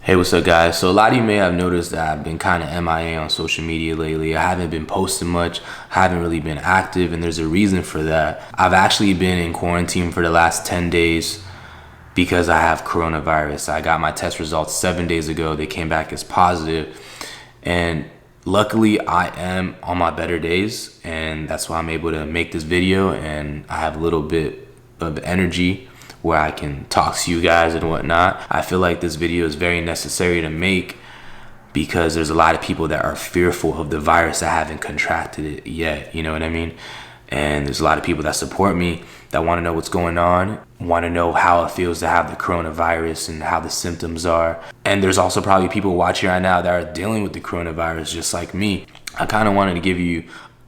Hey, what's up guys? So a lot of you may have noticed that I've been kind of MIA on social media lately. I haven't been posting much, I haven't really been active, and there's a reason for that. I've actually been in quarantine for the last 10 days because I have coronavirus. I got my test results 7 days ago. They came back as positive, and luckily I am on my better days, and that's why I'm able to make this video, and I have a little bit of energy where I can talk to you guys and whatnot. I feel like this video is very necessary to make because there's a lot of people that are fearful of the virus that haven't contracted it yet, you know what I mean? And there's a lot of people that support me that want to know what's going on, want to know how it feels to have the coronavirus and how the symptoms are. And there's also probably people watching right now that are dealing with the coronavirus just like me. I kind of wanted to give you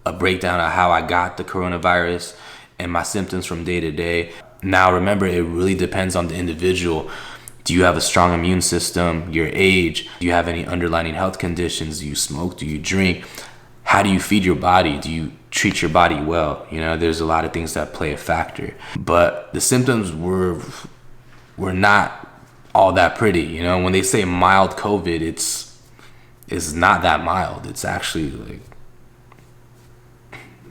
a breakdown of how I got the coronavirus and my symptoms from day to day. Now remember, it really depends on the individual. Do you have a strong immune system? Your age? Do you have any underlying health conditions? Do you smoke? Do you drink? How do you feed your body? Do you treat your body well? You know, there's a lot of things that play a factor. But the symptoms were not all that pretty. You know, when they say mild COVID, it's not that mild. It's actually like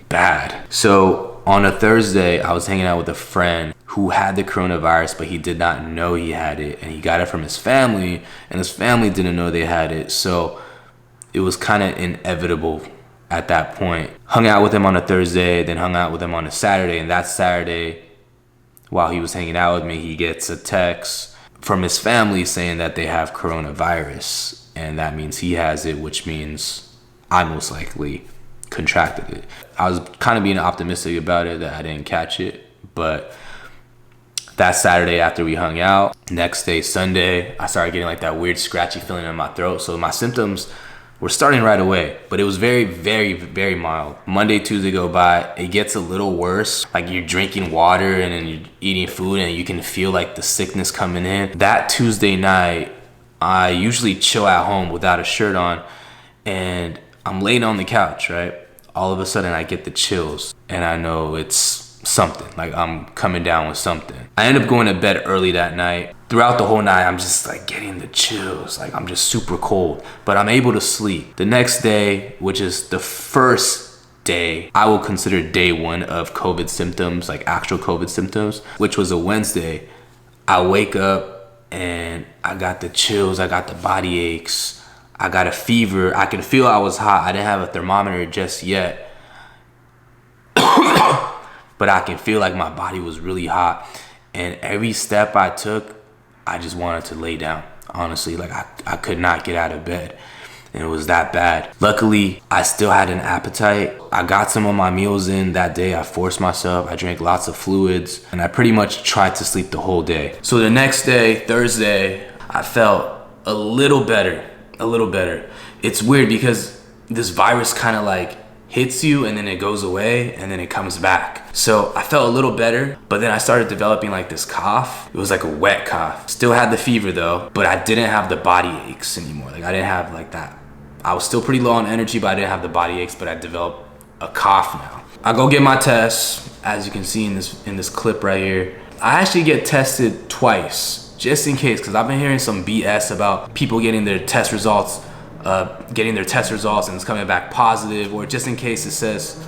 bad. So on a Thursday, I was hanging out with a friend who had the coronavirus, but he did not know he had it, and he got it from his family, and his family didn't know they had it. So it was kind of inevitable at that point. Hung out with him on a Thursday, then hung out with him on a Saturday, and that Saturday, while he was hanging out with me, he gets a text from his family saying that they have coronavirus, and that means he has it, which means I most likely contracted it. I was kind of being optimistic about it that I didn't catch it, but that Saturday after we hung out, next day, Sunday, I started getting like that weird scratchy feeling in my throat. So my symptoms were starting right away, but it was very, very, very mild. Monday, Tuesday go by, it gets a little worse. Like you're drinking water and then you're eating food and you can feel like the sickness coming in. That Tuesday night, I usually chill at home without a shirt on, and I'm laying on the couch, right? All of a sudden I get the chills, and I know it's something, like I'm coming down with something. I end up going to bed early that night. Throughout the whole night, I'm just like getting the chills, like I'm just super cold, but I'm able to sleep. The next day, which is the first day I will consider day one of COVID symptoms, like actual COVID symptoms, which was a Wednesday, I wake up and I got the chills, I got the body aches, I got a fever. I could feel I was hot. I didn't have a thermometer just yet, but I can feel like my body was really hot. And every step I took, I just wanted to lay down. Honestly, like I could not get out of bed, and it was that bad. Luckily, I still had an appetite. I got some of my meals in that day. I forced myself. I drank lots of fluids, and I pretty much tried to sleep the whole day. So the next day, Thursday, I felt a little better. It's weird because this virus kind of like hits you and then it goes away and then it comes back. So I felt a little better, but then I started developing like this cough. It was like a wet cough. Still had the fever though, but I didn't have the body aches anymore. Like I didn't have like that. I was still pretty low on energy, but I didn't have the body aches, but I developed a cough now. I go get my test, as you can see in this clip right here. I actually get tested twice, just in case, because I've been hearing some BS about people getting their test results and it's coming back positive, or just in case it says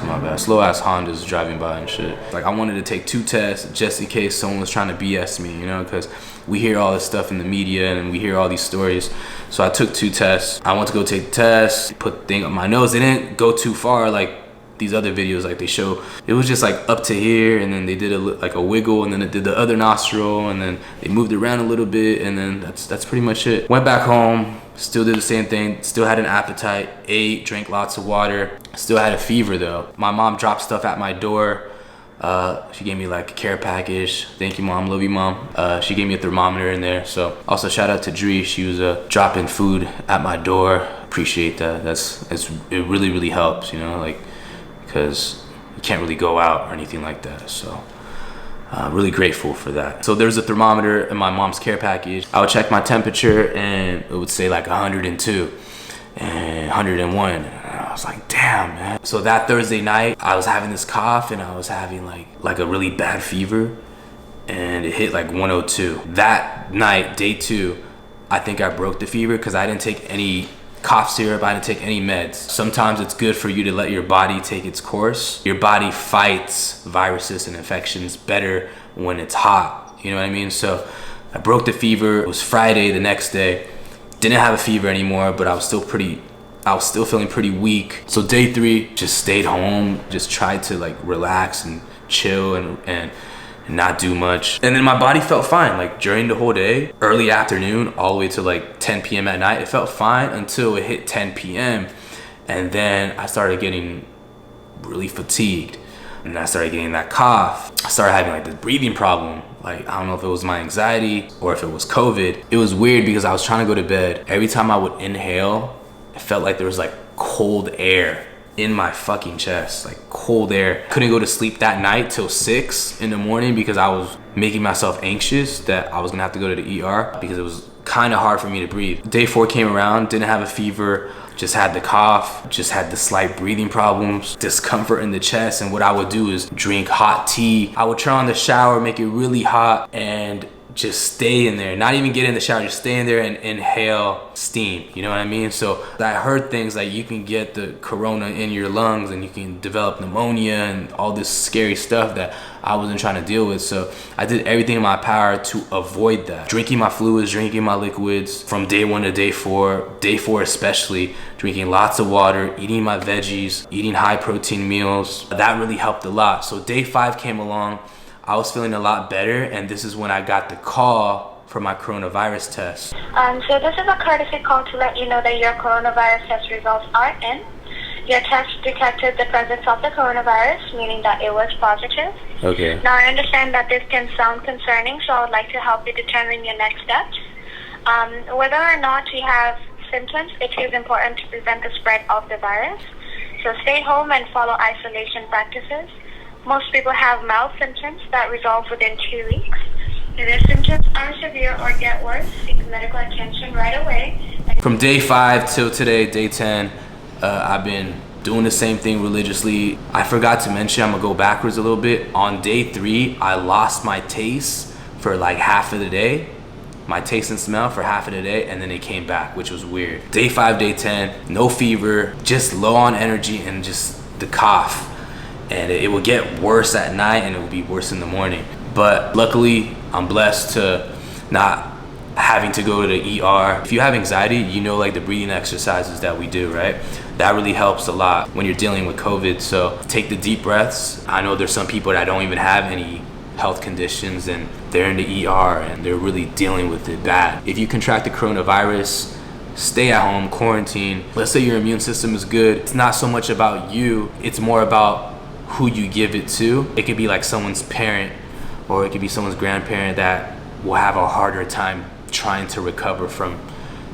my bad, slow ass Hondas driving by and shit. Like I wanted to take 2 tests just in case someone was trying to BS me, you know, because we hear all this stuff in the media and we hear all these stories. So I took 2 tests. I went to go take the test, put the thing up my nose. They didn't go too far like these other videos, like they show. It was just like up to here, and then they did like a wiggle, and then it did the other nostril, and then they moved around a little bit, and then that's pretty much it. Went back home, still did the same thing, still had an appetite, ate, drank lots of water, still had a fever though. My mom dropped stuff at my door. She gave me like a care package. Thank you, Mom. Love you, Mom. She gave me a thermometer in there. So also shout out to Dree. She was dropping food at my door. Appreciate that. It really, really helps, you know, like, because you can't really go out or anything like that. So really grateful for that. So there's a thermometer in my mom's care package. I would check my temperature and it would say like 102 and 101. And I was like, damn, damn, man. So that Thursday night, I was having this cough and I was having like a really bad fever, and it hit like 102. That night, day 2, I think I broke the fever because I didn't take any cough syrup, I didn't take any meds. Sometimes it's good for you to let your body take its course. Your body fights viruses and infections better when it's hot, you know what I mean? So I broke the fever. It was Friday the next day. Didn't have a fever anymore, but I was still feeling pretty weak. So day 3, just stayed home, just tried to like relax and chill and not do much. And then my body felt fine, like during the whole day, early afternoon, all the way to like 10 p.m. at night. It felt fine until it hit 10 p.m. And then I started getting really fatigued. And I started getting that cough. I started having like this breathing problem. Like, I don't know if it was my anxiety or if it was COVID. It was weird because I was trying to go to bed. Every time I would inhale, it felt like there was like cold air in my fucking chest, like cold air. Couldn't go to sleep that night till 6 in the morning because I was making myself anxious that I was gonna have to go to the ER because it was kind of hard for me to breathe. Day 4 came around, didn't have a fever, just had the cough, just had the slight breathing problems, discomfort in the chest. And what I would do is drink hot tea. I would turn on the shower, make it really hot, and just stay in there, not even get in the shower, just stay in there and inhale steam, you know what I mean? So I heard things like you can get the corona in your lungs and you can develop pneumonia and all this scary stuff that I wasn't trying to deal with. So I did everything in my power to avoid that. Drinking my fluids, drinking my liquids from day 1 to day 4 especially, drinking lots of water, eating my veggies, eating high protein meals. That really helped a lot. So day 5 came along. I was feeling a lot better, and this is when I got the call for my coronavirus test. So this is a courtesy call to let you know that your coronavirus test results are in. Your test detected the presence of the coronavirus, meaning that it was positive. Okay. Now I understand that this can sound concerning, so I would like to help you determine your next steps. Whether or not you have symptoms, it is important to prevent the spread of the virus. So stay home and follow isolation practices. Most people have mild symptoms that resolve within 2 weeks. If your symptoms are severe or get worse, seek medical attention right away. From day 5 till today, day 10, I've been doing the same thing religiously. I forgot to mention, I'm gonna go backwards a little bit. On day 3, I lost my taste for like half of the day. My taste and smell for half of the day, and then it came back, which was weird. Day 5, day 10, no fever, just low on energy and just the cough. And it would get worse at night and it would be worse in the morning. But luckily, I'm blessed to not having to go to the ER. If you have anxiety, you know, like the breathing exercises that we do, right? That really helps a lot when you're dealing with COVID. So take the deep breaths. I know there's some people that don't even have any health conditions and they're in the ER and they're really dealing with it bad. If you contract the coronavirus, stay at home, quarantine. Let's say your immune system is good. It's not so much about you, it's more about who you give it to. It could be like someone's parent or it could be someone's grandparent that will have a harder time trying to recover from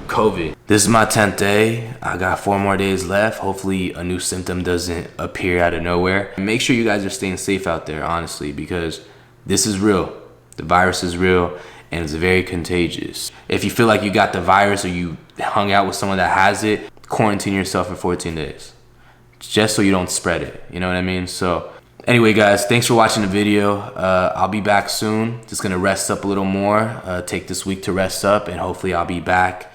COVID. This is my 10th day. I got 4 more days left. Hopefully a new symptom doesn't appear out of nowhere. Make sure you guys are staying safe out there, honestly, because this is real. The virus is real and it's very contagious. If you feel like you got the virus or you hung out with someone that has it, quarantine yourself for 14 days. Just so you don't spread it, you know what I mean? So anyway guys, thanks for watching the video. I'll be back soon. Just gonna rest up a little more, take this week to rest up, and hopefully I'll be back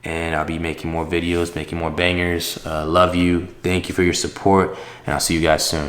and I'll be making more videos, making more bangers. Love you, thank you for your support, and I'll see you guys soon.